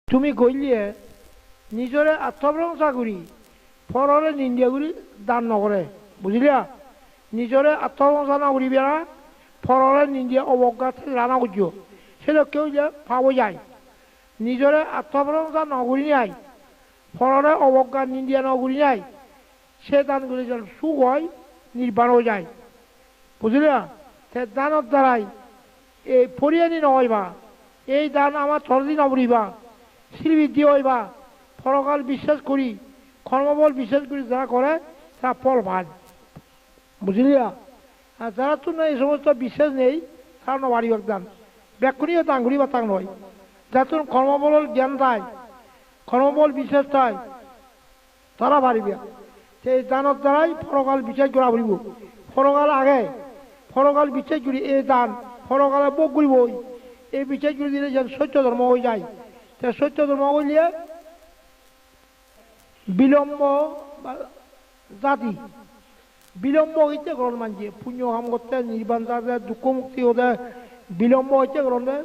তুমি কইলিয়ে নিজরে আত্মপ্রশংসা করি পররে নিন্দা করি দান নকরে বুঝলিয়া নিজরে আত্মপ্রশংসা না করিবে না পররে নিন্দা অবজ্ঞা রানা করছ সেটা কেউ যে পাবো যায় নিজরে আত্মপ্রশংসা নকরি নাই পররে অবজ্ঞা নিন্দা নকরি নাই সে দানগুলি যেন সুখ হয় নির্বাণও যায় বুঝলিয়া সে দানের দ্বারাই এই পরিয়ানি নহইবা এই দান আমার থরদি নবরিবা শ্রীবৃদ্ধি হইবা পরকাল বিশ্বাস করি কর্মবল বিশ্বাস করি যারা করে তারা ফল পায় বুঝলিয়া আর যারা তো এই সমস্ত বিশ্বাস নেই তারা নবাড়ি দান ব্যাকুণীয় দান করি বা তাং নয় যারা তোর কর্মবল জ্ঞান তাই কর্মবল বিশ্বাস তাই তারা পারিবে সেই দানের দ্বারাই পরকাল বিশ্বাস করা বলিব পরকাল আগে পরকাল বিশ্বাস করি এই দান পরকালে ভোগ করিব এই বিশ্বাস করে দিলে যেন সত্য ধর্ম হয়ে যায় সত্য ধর্ম হইলে বিলম্ব জাতি বিলম্ব হইতে গ্রহণ মানছে পুণ্য কাম করতে নির্বাণ যাতে দুঃখ মুক্তি হতে বিলম্ব হইতে গ্রহণে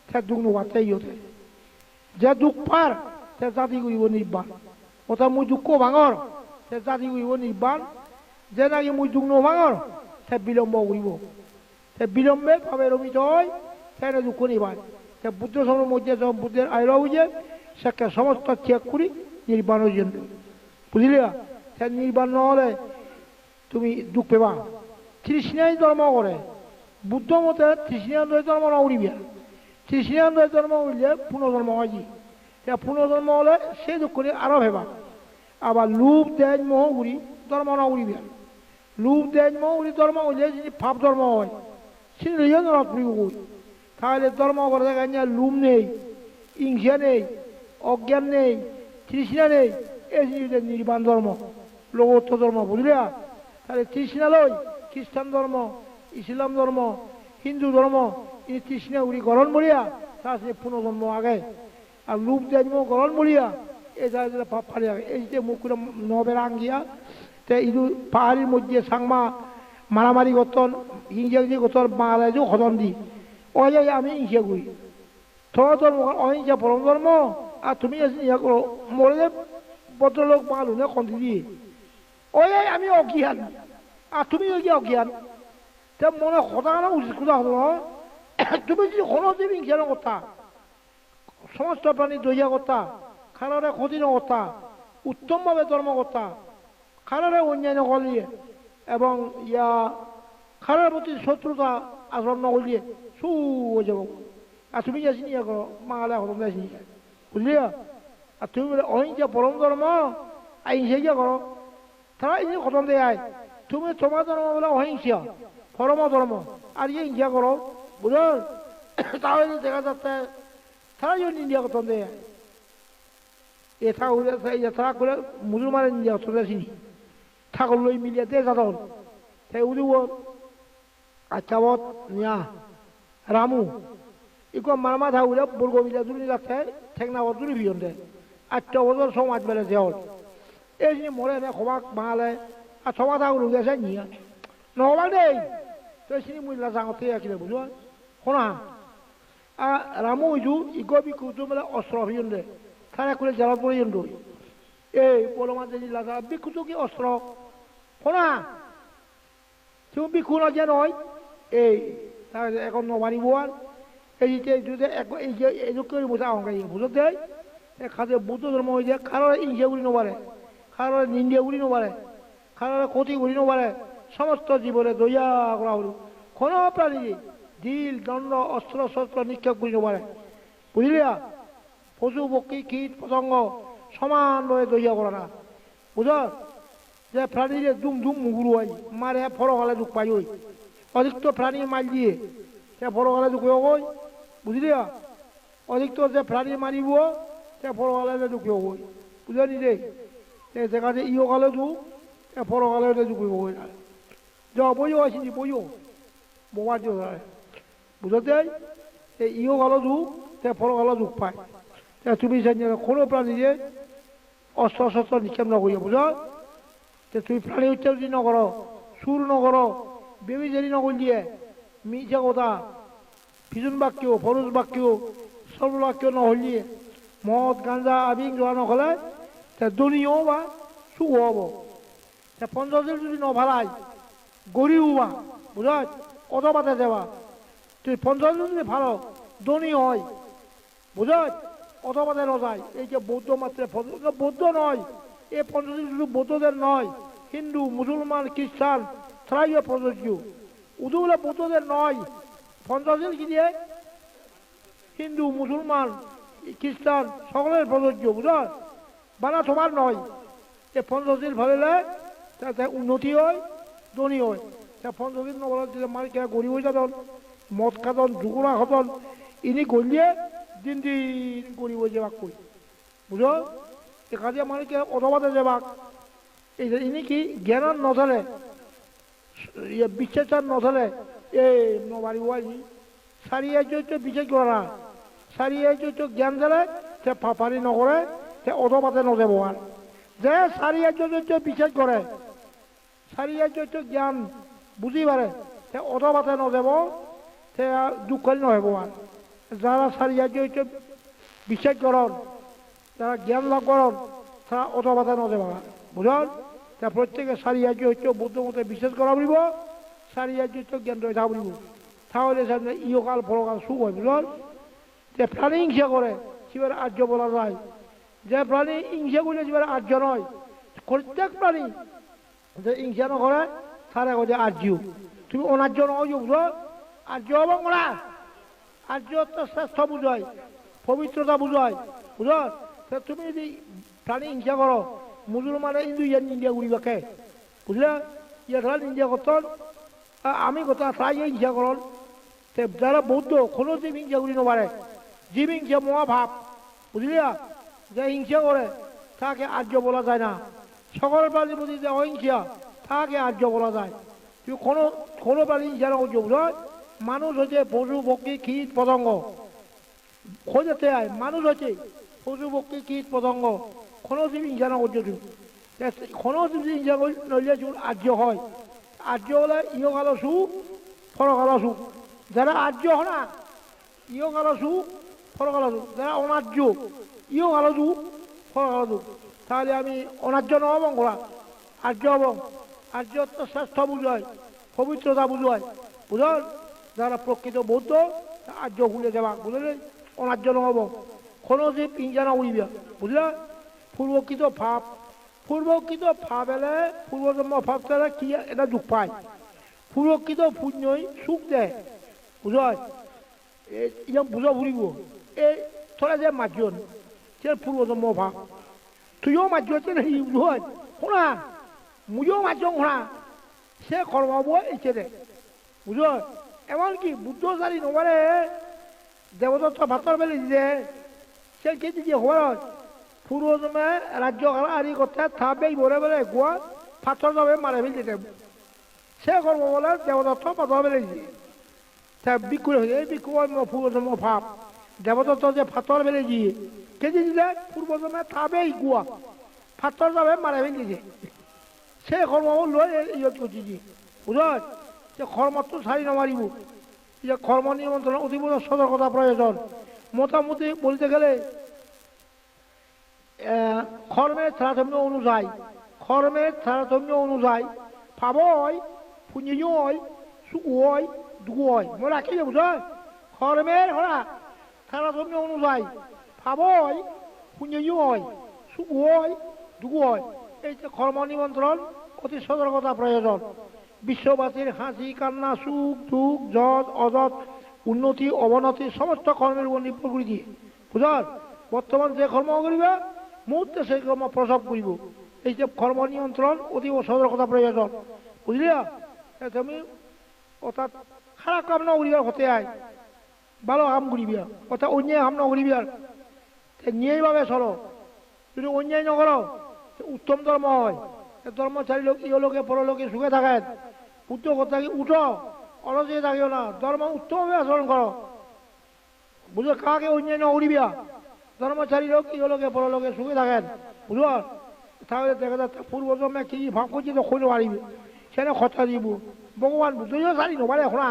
সে দুঃখ নোয়াতেই হতে যে দুঃখ পার সে জাতি করিব নির্বাণ অর্থাৎ মুই দুঃখ ভাঙর সে জাতি করিব নির্বাণ যে নাকি মুই দুঃখ নভাঙর সে বিলম্ব করিব সে বিলম্বে ভাবে রমিত হয় সে দুঃখ নিবায় সে বুদ্ধ সময়ের মধ্যে যখন বুদ্ধের আয়রা হয়েছে সেকে সমস্ত ত্যাগ করি নির্বাণের জন্য বুঝলি সে নির্বাণ নহলে তুমি দুঃখ পেবা তৃষ্ণাই ধর্ম করে বুদ্ধ মতে তৃষ্ণান্দয় ধর্ম নকরিবে তৃষ্ণান্দয় ধর্ম হইলে পুনর্ধর্ম হয় সে পুনর্ধর্ম হলে সে দুঃখ করে আরো হেবা আবার লোভ দেয় মোহ করি ধর্ম নকরিবে লোভ দেয় মোহ করি ধর্ম হইলে যদি পাপ ধর্ম হয় সে নরক পুরিব তাহলে ধর্ম করে দেখেন লোভ নেই হিংসা নেই অজ্ঞান নেই তৃষ্ণা নেই এই জিনিসটা নির্বাণ ধর্ম লোকোত্তর ধর্ম বুঝলিয়া তাহলে তৃষ্ণা লই খ্রিস্টান ধর্ম ইসলাম ধর্ম হিন্দু ধর্ম এই তৃষ্ণা উড়ি গরণ বলিয়া তার সে পুনর্জন্ম আগে আর লোভ জন্ম গরণ বলিয়া এই জায়গাটা পাপ ফালি আগে এই যে মুখ নবের আঙ্গিয়া তে ইদু পাহাড়ির মধ্যে সাংমা মারামারি গতন হিংসা গতন বাংলায় যে হদন দি ওই যাই আমি হিংসা করি তোমার ধর্ম অহিংসা পরম ধর্ম আর তুমি ইয়া করো মরে ভদ্রলোক বাঙালু না কন্তি দিয়ে ওই আমি অজ্ঞান আর তুমি ওই অজ্ঞান তে মনে কথা না উচিত কথা হলো তুমি যদি কোনো দেবী হিংসা কথা সমস্ত প্রাণী দইয়া কথা খারারে ক্ষতি কথা উত্তমভাবে ধর্ম কথা খারারে অন্যান্য করলিয়ে এবং ইয়া খারার প্রতি শত্রুতা আচরণ নকরিয়ে সু হয়ে যাব আর তুমি যাচ্ছি নিয়ে করো বাঙালি হতম যাচ্ছি বুঝলি আর তুমি বলে অহিংসা পরম ধর্ম আর হিংসা গিয়া করো তারা এই খতম দেয় তুমি তোমার ধর্ম বলে অহিংসা পরম ধর্ম আর ইয়ে হিংসা করো বুঝল তাহলে দেখা যাচ্ছে তারা যদি নিন্দা খতম দেয় এটা তারা করে মুসলমানের নিন্দা খতম দেয়নি ঠাকুর লই মিলিয়ে দে যাদন তাই উদিব আচ্ছা বত নিয়া রামু ইকো মারমা থাকুলে বলগ মিলিয়া দুনি যাচ্ছে ঠেকনা দুনি ভিজন দে 8 বছর সমাজ বেড়ে দেওয়াল এই যে মরে না খবাক বাঙালে আর সবা থাকুন গেছে নিয়া নহবাক দেই তো সিনি মূল্য জাঙতে আছিলে বুঝো শোনা আর রামু ইজু ইগো বিকুজু মানে অস্ত্র ভিজন দে তারা করে জালত পড়ে জন দই এই বলমা যদি লাগা বিকুজু কি অস্ত্র শোনা তুমি বিকু না যে নয় এই এখন নবারিব আর এই যে এই যে করে বোঝা অঙ্কাই বুঝো দেয় খাতে বুদ্ধ ধর্ম হয়েছে কারোর ইংসা উড়ি নবারে কারোর নিন্দা উড়ি নবারে কারোর ক্ষতি উড়ি নবারে সমস্ত জীবনে দইয়া করা হল কোনো প্রাণী দিল দণ্ড অস্ত্র শস্ত্র নিক্ষেপ করি নবারে বুঝলিয়া পশু পক্ষী কীট পতঙ্গ সমানভাবে দইয়া করা না বুঝ যে প্রাণীরে দুম দুম মুগুরু হয় মারে ফরকালে দুঃখ পাই ওই অধিক প্রাণী মাল দিয়ে সে ফরকালে দুঃখ হয় বুঝলিয়া অধিক যে প্রাণী মারিব সে ফরকালে দুঃখ হয় বুঝলি রে সেখানে ইয় কালে দু ফরকালে দুঃখ হয় যা বইও আসিনি বইও বোমা দিয়ে বুঝতে এই ইয় কালো দু সে ফরকালে দুঃখ পায় তুমি কোনো প্রাণী যে অস্ত্র শস্ত্র নিক্ষেপ নকরিয়া বুঝ তুমি প্রাণী হত্যা যদি নকর সুর নকর বেবিচারি নকরিয়ে মিছা কথা পিছন বাক্য ফরজ বাক্য সর্ববাক্য নহলিয়ে মদ গাঞ্জা আবিং লোৱা নকলে দুনিয়াও বা সুখ হব পঞ্চশীল যদি নভালাই গরিও বা বুঝায় অধপাতে যাবা তুই পঞ্চশীল যদি ভালো ধনী হয় বুঝায় অধপাতে নযায় এই যে বৌদ্ধ মাত্রে বৌদ্ধ নয় এই পঞ্চশীল শুধু বৌদ্ধদের নয় হিন্দু মুসলমান খ্রিস্টান তারাই প্রযোজ্য উদুগুলো বৌদ্ধদের নয় পঞ্চশীল কি দিয়ে হিন্দু মুসলমান খ্রিস্টান সকলের প্রযোজ্য বুঝল বানা তোমার নয় এ পঞ্চশীল ভাবিলে উন্নতি হয় ধনী হয় পঞ্চশীল নবল দিলে মালিকা গরিব হয়ে যাতন মদ খাতন জুগুড়া হতন ইনি গলিয়ে দিন দিন গরিব হয়ে যাবাক কই বুঝো একাধিয়া মালিকে অধবাদে যাবাক এই ইনি কি জ্ঞান নধরে বিশ্বাস নধরে এই নবাড়ি ওয়াই সারিয়ে বিশেষ করে না সারিয়ে জ্ঞান দিলে সে ফাফারি নকরে সে অধবাদে নযাব আর যে সারিয়ে বিশ্বাস করে সারিয়ে জ্ঞান বুঝি পারে সে অধবাদে নযাব সে দুঃখী নহব আর যারা সারিয়ে বিশ্বাস করন যারা জ্ঞান লাভ করন তারা অধবাদে নযাব বুঝল তা প্রত্যেকে সারিয়ে বৌদ্ধ মতে বিশ্বাস করা বলিব সারিয়ে জ্ঞান রয়ে থাকা বলিব তাহলে সামনে ইহকাল পরকাল সুখ হয় বুঝল যে প্রাণী হিংসা করে সেবার আর্য বলা যায় যে প্রাণী হিংসা করলে সেবার আর্য নয় প্রত্যেক প্রাণী যে হিংসা নকরে তার যে আর্য তুমি অনার্য নয় বুঝো আর্য এবং ওরা আর্য তো শ্রেষ্ঠ বুঝায় পবিত্রতা বুঝায় বুঝো তুমি যদি প্রাণী হিংসা করো মুসলমানে হিন্দু ইয়ার নিন্দা করিবাকে বুঝলে ইয়ার নিন্দা করতন আমি কথা তাই হিংসা করন যারা বৌদ্ধ কোনো জীব হিংসা করি নপারে জীব হিংসা মহাভাব বুঝলিয়া যে হিংসা করে তাকে আর্য বলা যায় না সকল প্রাণীর প্রতি যে অহিংসা তাকে আর্য বলা যায় তুই কোনো প্রাণী হিংসা না করছো বুঝল মানুষ হচ্ছে পশু পক্ষী কীট পতঙ্গ খোঁজাতে আয় মানুষ হচ্ছে পশু পক্ষী কীট পতঙ্গ কোনো জীব হিংসা না করছো তুই কোনো জীব হিংসা নইলে আর্য হয় আর্য হলে ইহকাল সুখ পরকাল সুখ যারা আর্য হনা ইহকাল সুখ পরকাল সুখ যারা অনার্য ইহকাল সুখ পরকাল সুখ তাহলে আমি অনার্য নহবং করা আর্য হবং আর্য তো শ্রেষ্ঠ বুঝায় পবিত্রতা বুঝায় বুঝল যারা প্রকৃত বৌদ্ধ আর্য ভুলে যাবা বুঝলে অনার্য নহব কোনো যে হিংসা না উড়িবে বুঝলা পূর্বকৃত ভাব এলে পূর্বজন্ম ভাব তারা কি এটা দুঃখ পায় পূর্বকৃত পুণ্যই সুখ দেয় বুঝয় ইয়াম বুঝা ফুরিব এই তোরা যে মাজন সে পূর্বজন্ম ভাব তুইও মাজ বুঝয় শোনা মুইও মাজ শোনা সে কর্মাব এইছে দে বুঝয় এমনকি বুদ্ধচারী নবারে দেবদত্ত ভাতর বেলে দিছে সে কে দিছে হওয়ার পূর্বজন্মে রাজ্য আরি করতে থাকবে বলে বলে গোয়া পাথর যাবে মারে ফেলতে দেব সে কর্ম বলে দেবদত্ত পাথর বেলে দিছে তা বিক্ষু হয়ে এই বিক্ষু পূর্বজন্ম ভাব দেবদত্ত যে পাথর বেলে দিয়ে কে দিলে পূর্বজন্মে থাকবেই গোয়া পাথর যাবে মারে ফেলতেছে সে কর্ম লই ইয়ত করছি বুঝল সে কর্মত্ব ছাড়ি নমারিব যে কর্ম নিয়ন্ত্রণ অতি সতর্কতা প্রয়োজন মোটামুটি বলতে গেলে কর্মের তারতম্য অনুযায়ী পাবই পুণ্যই সুখই দুঃখই মনে রাখি বুঝল কর্মের হরা তারতম্য অনুযায়ী পাবই পুণ্যই সুখই দুঃখই এই যে কর্ম নিমন্ত্রণ অতি সতর্কতা প্রয়োজন বিশ্ববাসীর হাসি কান্না সুখ দুঃখ যত অযত উন্নতি অবনতি সমস্ত কর্মের উপর নির্ভর করে দিয়ে বুঝল বর্তমান যে কর্ম করিবা মুহূর্তে সেই কর্ম প্রসব করিব এই যে কর্ম নিয়ন্ত্রণ অতি সতর্কতা প্রয়োজন বুঝলিয়া তুমি অর্থাৎ খারাপ কাম নকরিবার হতে আয় ভালো কাম করিবি অর্থাৎ অন্যায় কাম নকরিবি আর ন্যায়ভাবে চলো যদি অন্যায় নকর উত্তম ধর্ম হয় ধর্মচারী লোক ইহলোকে পরলোকে সুখে থাকেন বুদ্ধ কথা কি উঠো অলসে থাকিও না ধর্ম উত্তমভাবে আচরণ করো বুঝলো কাকে অন্যায় নকরিবি ধর্মচারী লোক ইহলোকে পরলোকে সুখে থাকেন বুঝলো তাহলে দেখা যাচ্ছে পূর্বজন্মে কি ভাব করছি তো খোঁজ পারিবি সেটা কথা দিব ভগবান বুঝতেও জানি নবারে শোনা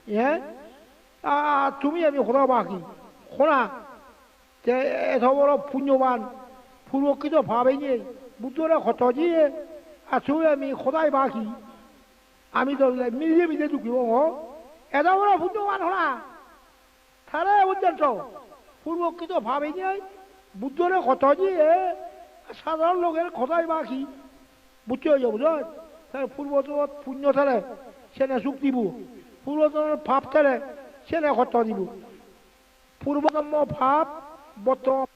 হ্যাঁ তুমি আমি শোনা বাকি শোনা যে এত বড় পুণ্যবান পূর্বকৃত ভাবেই নেই বুদ্ধরা কত দিয়ে আসলে আমি খোদাই বাকি আমি তো মিলিয়ে মিলিয়ে ঢুকিব এত বড় পুণ্যবান হলা তাহলে বুঝছেন তো পূর্বকৃত ভাবেই নেই বুদ্ধরে কত দিয়ে সাধারণ লোকের খোদাই বাকি বুঝতে হয়ে যাবো তাহলে পূর্বতন পুণ্য তাহলে সেনে সুখ দিব পূর্বতনের ভাব তাহলে সেনে কত দিব পূর্বতম ভাব বর্তমান